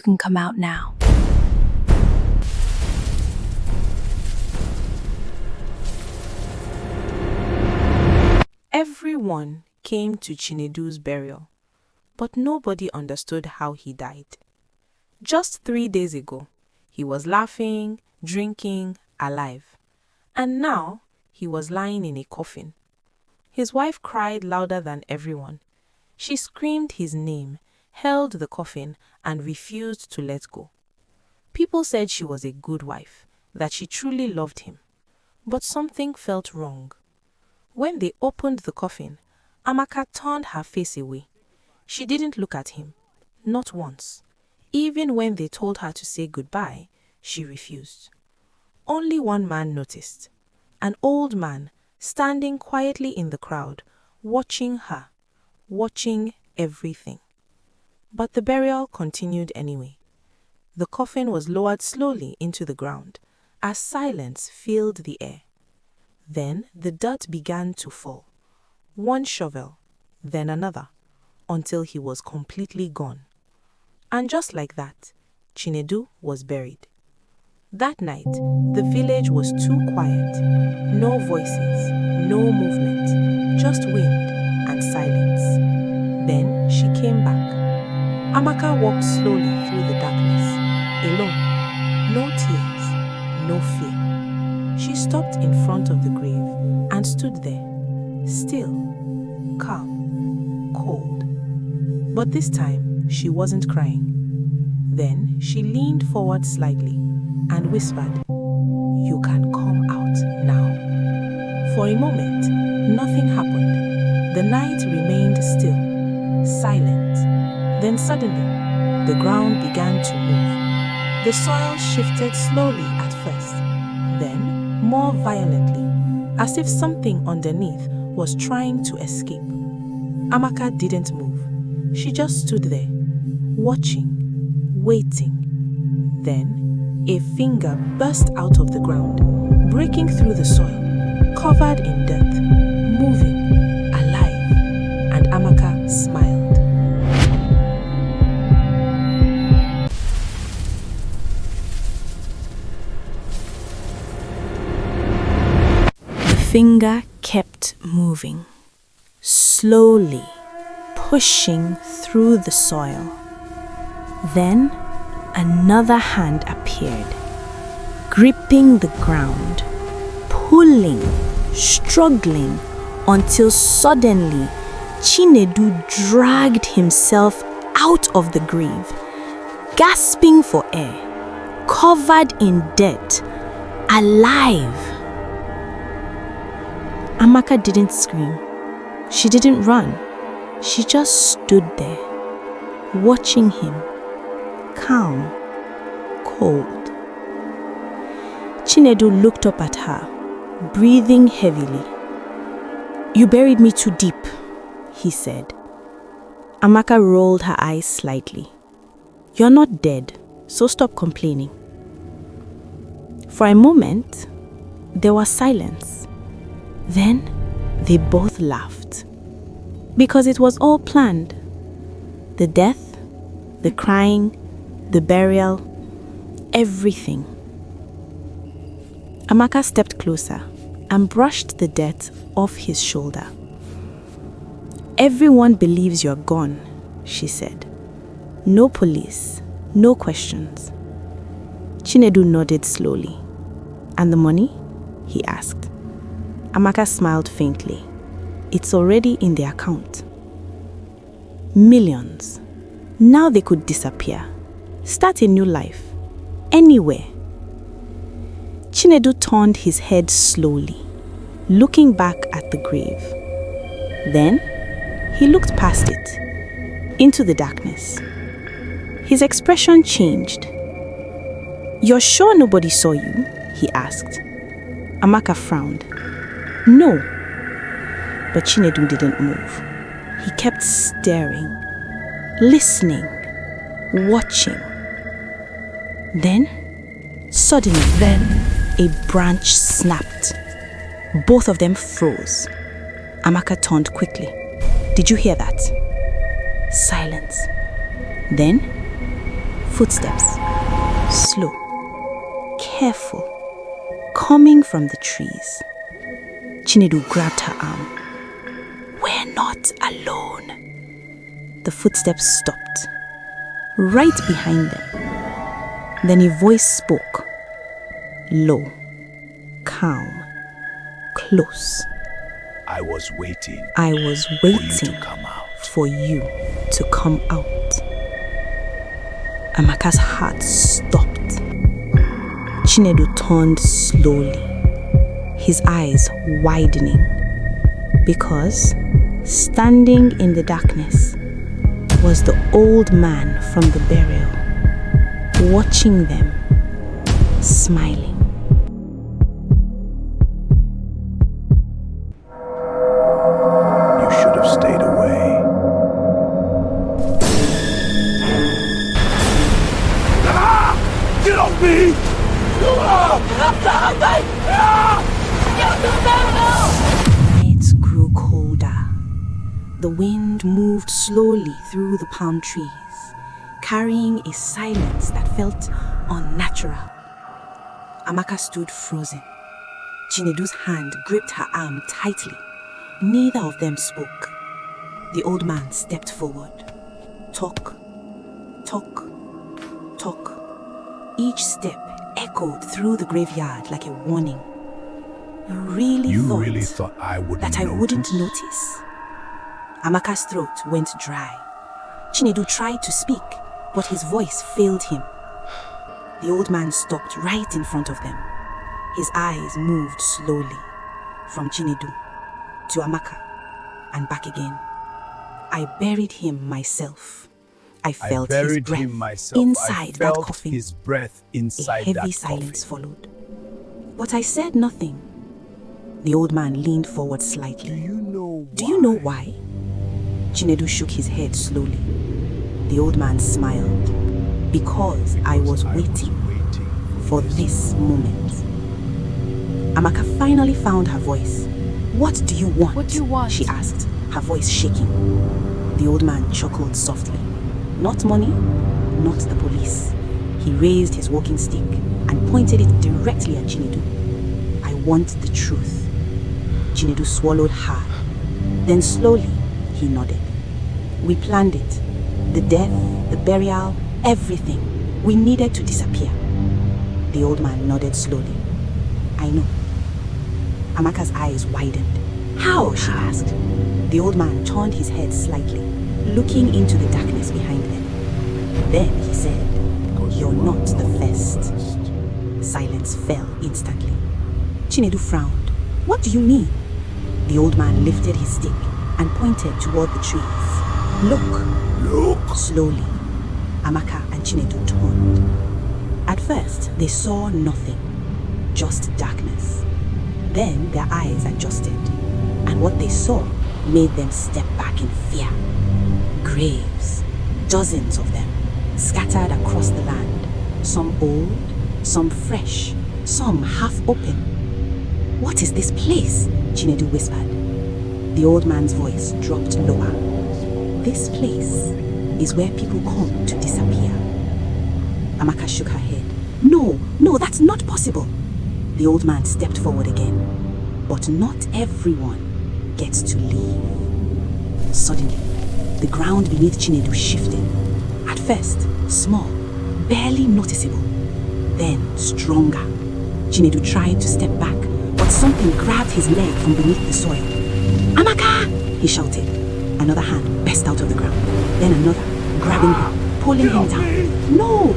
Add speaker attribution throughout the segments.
Speaker 1: can come out now.
Speaker 2: Everyone came to Chinedu's burial, but nobody understood how he died. Just 3 days ago, he was laughing, drinking, alive. And now, he was lying in a coffin. His wife cried louder than everyone. She screamed his name, held the coffin, and refused to let go. People said she was a good wife, that she truly loved him. But something felt wrong. When they opened the coffin, Amaka turned her face away. She didn't look at him, not once. Even when they told her to say goodbye, she refused. Only one man noticed, an old man standing quietly in the crowd, watching her, watching everything. But the burial continued anyway. The coffin was lowered slowly into the ground as silence filled the air. Then the dirt began to fall, one shovel, then another, until he was completely gone. And just like that, Chinedu was buried. That night, the village was too quiet. No voices, no movement, just wind and silence. Then she came back. Amaka walked slowly through the darkness, alone. No tears, no fear. She stopped in front of the grave and stood there, still, calm, cold. But this time, she wasn't crying. Then she leaned forward slightly and whispered, "You can come out now." For a moment, nothing happened. The night remained still, silent. Then suddenly, the ground began to move. The soil shifted slowly at first, then more violently, as if something underneath was trying to escape. Amaka didn't move. She just stood there, watching, waiting. Then, a finger burst out of the ground, breaking through the soil, covered in dirt, moving, alive, and Amaka smiled. The finger kept moving, slowly, pushing through the soil. Then another hand appeared, gripping the ground, pulling, struggling, until suddenly Chinedu dragged himself out of the grave, gasping for air, covered in dirt, alive. Amaka didn't scream. She didn't run. She just stood there, watching him, calm, cold. Chinedu looked up at her, breathing heavily. "You buried me too deep," he said. Amaka rolled her eyes slightly. "You're not dead, so stop complaining." For a moment, there was silence. Then they both laughed. Because it was all planned. The death, the crying, the burial, everything. Amaka stepped closer and brushed the dirt off his shoulder. "Everyone believes you're gone," she said. "No police, no questions." Chinedu nodded slowly. "And the money?" he asked. Amaka smiled faintly. "It's already in the account." Millions. Now they could disappear. Start a new life. Anywhere. Chinedu turned his head slowly, looking back at the grave. Then, he looked past it, into the darkness. His expression changed. "You're sure nobody saw you?" he asked. Amaka frowned. "No." But Chinedu didn't move. He kept staring, listening, watching. Then, suddenly, a branch snapped. Both of them froze. Amaka turned quickly. "Did you hear that?" Silence. Then, Footsteps, slow, careful, coming from the trees. Chinedu grabbed her arm. "We're not alone." The footsteps stopped, right behind them. Then a voice spoke, low, calm, close.
Speaker 1: I was waiting
Speaker 2: for you to come out. Amaka's heart stopped. Chinedu turned slowly, his eyes widening, because standing in the darkness was the old man from the burial, watching them, smiling.
Speaker 1: You should have stayed away. Get off me!
Speaker 2: Nights grew colder. The wind moved slowly through the palm trees, carrying a silence that felt unnatural. Amaka stood frozen. Chinedu's hand gripped her arm tightly. Neither of them spoke. The old man stepped forward. Talk, talk, talk. Each step echoed through the graveyard like a warning. You really thought
Speaker 1: I
Speaker 2: wouldn't notice? Amaka's throat went dry. Chinedu tried to speak, but his voice failed him. The old man stopped right in front of them. His eyes moved slowly from Chinedu to Amaka and back again. I buried him myself. I felt his breath inside that coffin. A heavy silence followed. But I said nothing. The old man leaned forward slightly. Do you know why? Chinedu shook his head slowly. The old man smiled. Because I was waiting for this moment. Amaka finally found her voice. What do you want?
Speaker 3: What do you want?
Speaker 2: She asked, her voice shaking. The old man chuckled softly. Not money, not the police. He raised his walking stick and pointed it directly at Chinedu. I want the truth. Chinedu swallowed hard. Then slowly, he nodded. We planned it. The death, the burial, everything. We needed to disappear. The old man nodded slowly. I know. Amaka's eyes widened. How? She asked. The old man turned his head slightly, looking into the darkness behind them. Then he said, You're not the first. Silence fell instantly. Chinedu frowned. What do you mean? The old man lifted his stick and pointed toward the trees. Look! Slowly, Amaka and Chinedu turned. At first, they saw nothing, just darkness. Then their eyes adjusted, and what they saw made them step back in fear. Graves, dozens of them, scattered across the land, some old, some fresh, some half open. What is this place? Chinedu whispered. The old man's voice dropped lower. This place is where people come to disappear. Amaka shook her head. No, that's not possible. The old man stepped forward again. But not everyone gets to leave. Suddenly, the ground beneath Chinedu shifted. At first, small, barely noticeable. Then, stronger. Chinedu tried to step back, but something grabbed his leg from beneath the soil. Amaka! He shouted. Another hand burst out of the ground. Then another, grabbing him, pulling him down. No!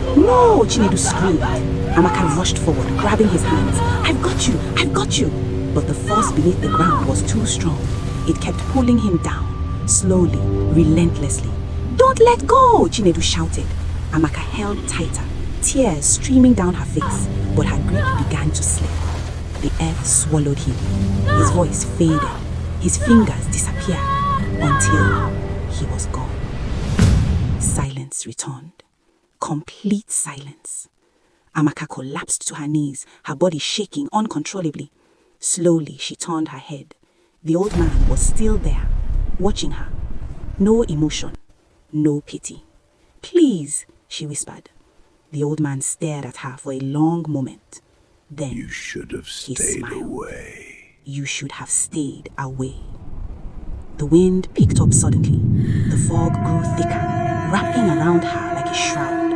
Speaker 2: Chinedu screamed. Amaka rushed forward, grabbing his hands. I've got you! But the force beneath the ground was too strong. It kept pulling him down, slowly, relentlessly. Don't let go! Chinedu shouted. Amaka held tighter, tears streaming down her face, but her grip began to slip. The earth swallowed him. His voice faded. His fingers disappeared until he was gone. Silence returned. Complete silence. Amaka collapsed to her knees, her body shaking uncontrollably. Slowly, she turned her head. The old man was still there, watching her. No emotion, no pity. Please, she whispered,
Speaker 3: The old man stared at her for a long moment. Then
Speaker 1: You should have
Speaker 3: he
Speaker 1: stayed
Speaker 3: smiled.
Speaker 1: away.
Speaker 3: You should have stayed away. The wind picked up suddenly. The fog grew thicker, wrapping around her like a shroud.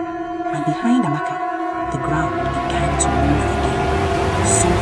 Speaker 3: And behind Amaka, the ground began to move again.